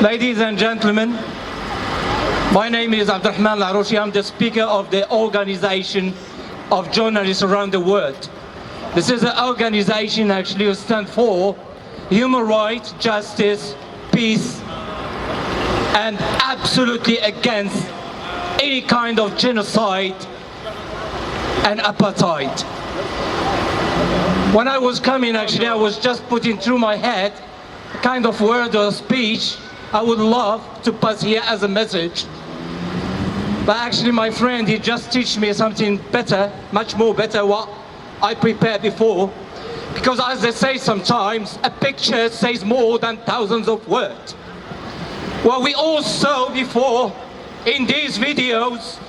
Ladies and gentlemen, my name is Abdurrahman Larouchi. I'm the speaker of the Organization of Journalists Around the World. This is an organization actually who stands for human rights, justice, peace, and absolutely against any kind of genocide and apartheid. When I was coming, actually, I was just putting through my head a kind of word or speech I would love to pass here as a message. But actually, my friend, he just teach me something better, much more better what I prepared before. Because as they say sometimes, a picture says more than thousands of words. Well, we all saw before in these videos,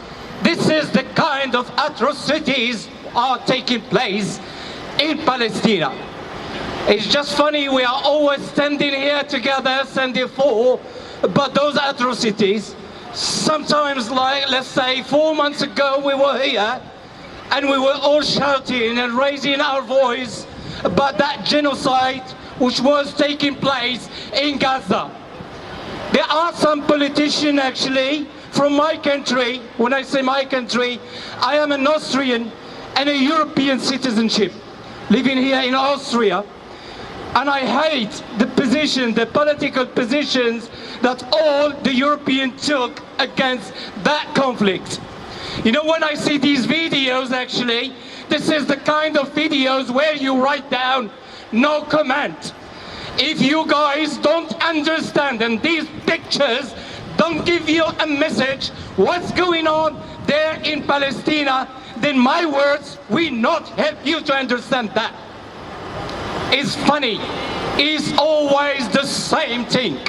this is the kind of atrocities are taking place in Palestine. It's just funny, we are always standing here together, standing for, but those atrocities, sometimes like, let's say 4 months ago we were here, and we were all shouting and raising our voice about that genocide which was taking place in Gaza. There are some politicians actually from my country. When I say my country, I am an Austrian and a European citizenship, living here in Austria. And I hate the position, the political positions that all the Europeans took against that conflict. You know, when I see these videos, actually, this is the kind of videos where you write down no comment. If you guys don't understand and these pictures don't give you a message what's going on there in Palestine, then my words will not help you to understand that. It's funny. It's always the same thing.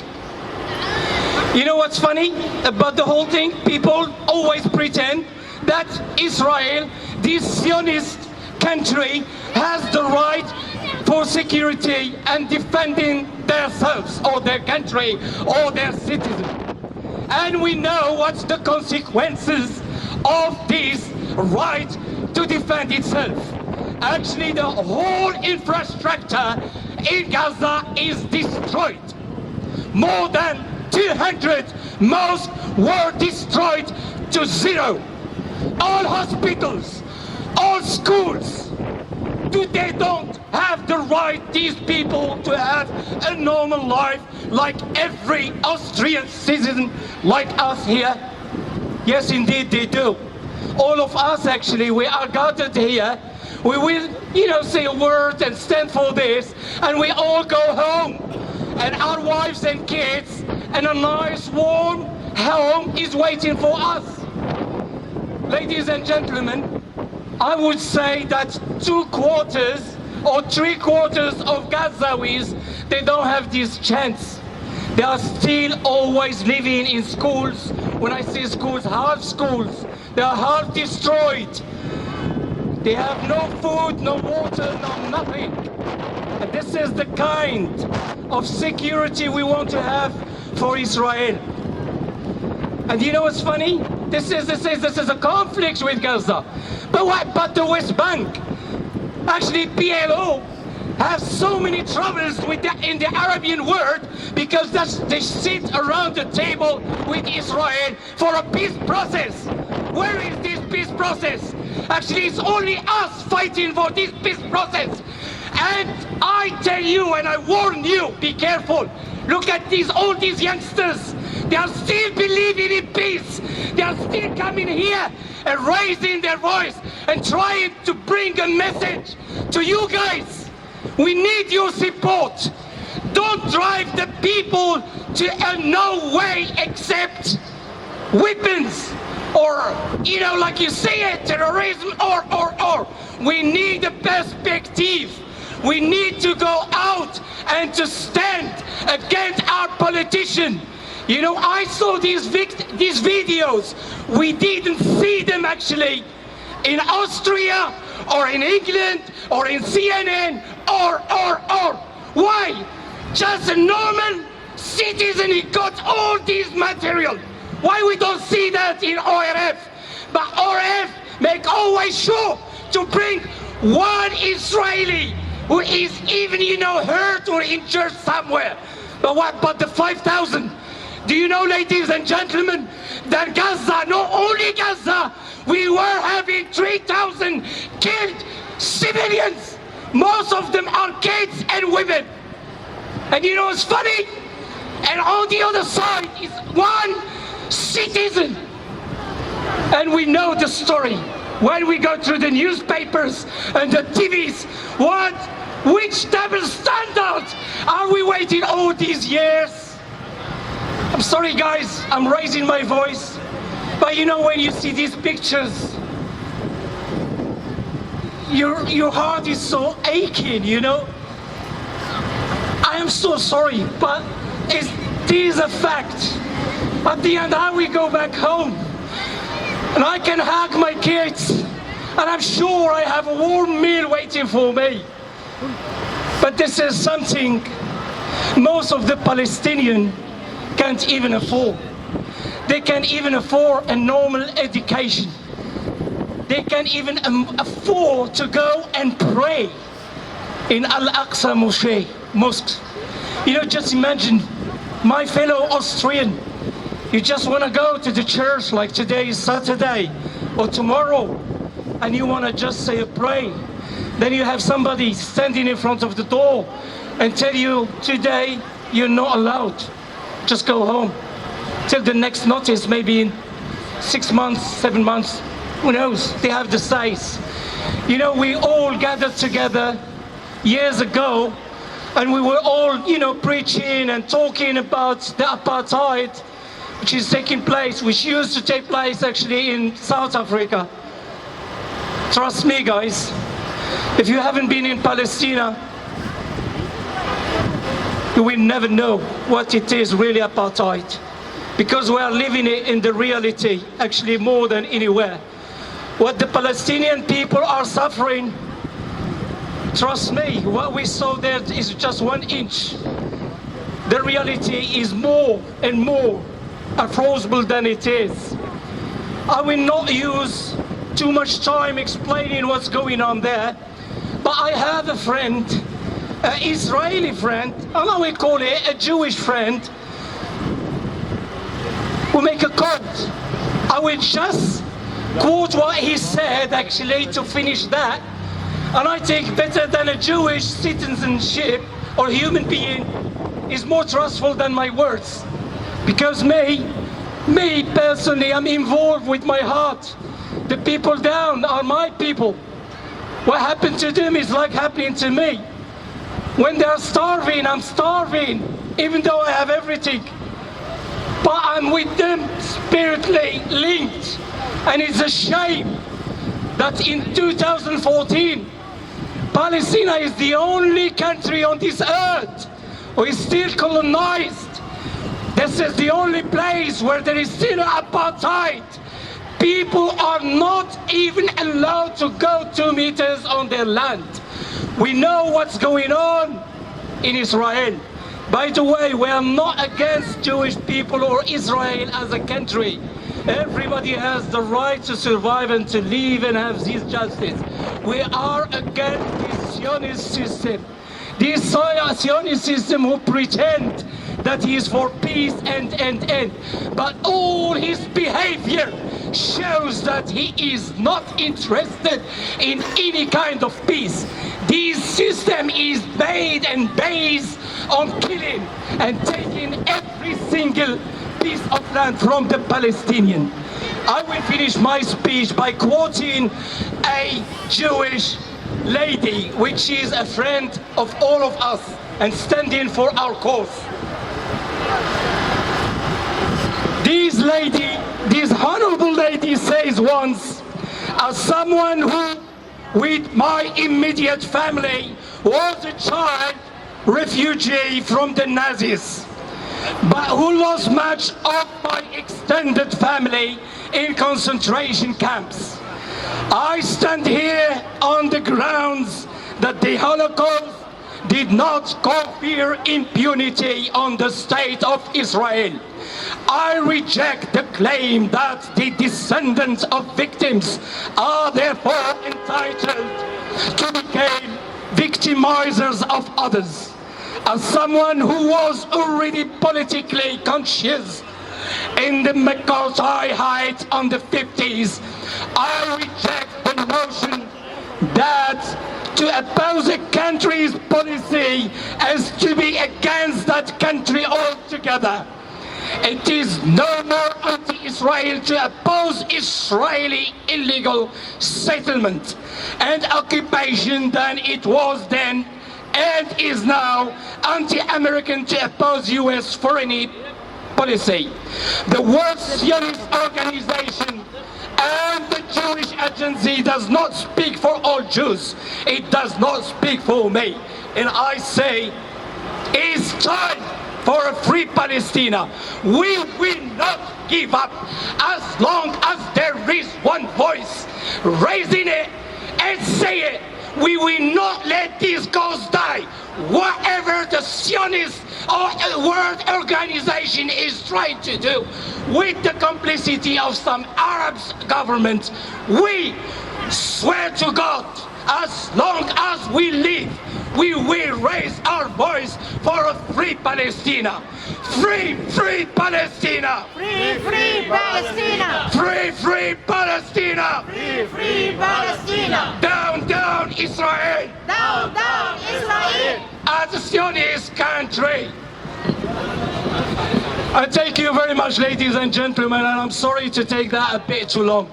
You know what's funny about the whole thing? People always pretend that Israel, this Zionist country, has the right for security and defending themselves or their country or their citizens. And we know what's the consequences of this right to defend itself. Actually, the whole infrastructure in Gaza is destroyed. More than 200 mosques were destroyed to zero. All hospitals, all schools, they don't have the right, these people, to have a normal life like every Austrian citizen like us here. Yes, indeed they do. All of us actually, we are gathered here. We will, say a word and stand for this, and we all go home. And our wives and kids, and a nice warm home is waiting for us. Ladies and gentlemen, I would say that 2/4 or 3/4 of Gazawis, they don't have this chance. They are still always living in schools. When I say schools, half schools. They are half destroyed. They have no food, no water, no nothing. And this is the kind of security we want to have for Israel. And you know what's funny? This is a conflict with Gaza. But what about the West Bank? Actually, PLO have so many troubles with in the Arabian world because they sit around the table with Israel for a peace process. Where is this peace process? Actually, it's only us fighting for this peace process. And I tell you and I warn you, be careful. Look at all these youngsters. They are still believing in peace. They are still coming here and raising their voice and trying to bring a message to you guys. We need your support. Don't drive the people to no way except weapons or, like you say it, terrorism or. We need a perspective. We need to go out and to stand against our politician. I saw these videos. We didn't see them actually in Austria or in England or in CNN or. Why? Just a normal citizen, he got all this material. Why we don't see that in ORF? But ORF make always sure to bring one Israeli who is even, hurt or injured somewhere. But what about the 5,000 Do you know, ladies and gentlemen, that Gaza, not only Gaza, we were having 3,000 killed civilians. Most of them are kids and women. And you know what's funny? And on the other side is one citizen. And we know the story. When we go through the newspapers and the TVs, which double standards are we waiting all these years? I'm sorry guys, I'm raising my voice. But you know, when you see these pictures, your heart is so aching, you know? I am so sorry, but it is a fact. At the end, I will go back home and I can hug my kids, and I'm sure I have a warm meal waiting for me. But this is something most of the Palestinians can't even afford. They can't even afford a normal education. They can't even afford to go and pray in Al-Aqsa mosque. You know, just imagine, my fellow Austrian, you just want to go to the church like today is Saturday or tomorrow, and you want to just say a prayer. Then you have somebody standing in front of the door and tell you, today you're not allowed. Just go home till the next notice, maybe in 6 months, 7 months, who knows? They have the size. You know, we all gathered together years ago, and we were all, you know, preaching and talking about the apartheid, which is taking place, which used to take place actually in South Africa. Trust me, guys, if you haven't been in Palestine, you will never know what it is really apartheid, because we are living it in the reality, actually more than anywhere. What the Palestinian people are suffering, trust me, what we saw there is just 1 inch. The reality is more and more unforgivable than it is. I will not use too much time explaining what's going on there, but I have a friend, an Israeli friend, and I will call it a Jewish friend, who make a quote. I will just quote what he said actually to finish that. And I think better than a Jewish citizenship or human being is more trustful than my words. Because me personally, I'm involved with my heart. The people down are my people. What happened to them is like happening to me. When they are starving, I'm starving, even though I have everything. But I'm with them spiritually linked. And it's a shame that in 2014, Palestine is the only country on this earth who is still colonized. This is the only place where there is still apartheid. People are not even allowed to go 2 meters on their land. We know what's going on in Israel. By the way, we are not against Jewish people or Israel as a country. Everybody has the right to survive and to live and have this justice. We are against this Zionist system. This Zionist system who pretend that he is for peace and. But all his behavior shows that he is not interested in any kind of peace. This system is made and based on killing and taking every single piece of land from the Palestinian. I will finish my speech by quoting a Jewish lady, which is a friend of all of us and standing for our cause. This honorable lady says once, as someone who, with my immediate family, was a child refugee from the Nazis, but who lost much of my extended family in concentration camps. I stand here on the grounds that the Holocaust did not confer impunity on the state of Israel. I reject the claim that the descendants of victims are therefore entitled to become victimizers of others. As someone who was already politically conscious in the McCarthy height on the 50s, I reject the notion that to oppose a country's policy is to be against that country altogether. It is no more anti-Israel to oppose Israeli illegal settlement and occupation than it was then and is now anti-American to oppose US foreign policy. The World Zionist Organization and the Jewish Agency does not speak for all Jews. It does not speak for me. And I say, it's time for a free Palestine. We will not give up as long as there is one voice raising it and say it. We will not let this cause die. Whatever the Zionist or World Organization is trying to do with the complicity of some Arab governments, we swear to God, as long as we live, we will raise our voice for a free Palestine. Free, free Palestine! Free, free Palestine! Free, free Palestine! Free, free Palestine! Down, down Israel! Down, down Israel! As a Zionist country! I thank you very much, ladies and gentlemen, and I'm sorry to take that a bit too long.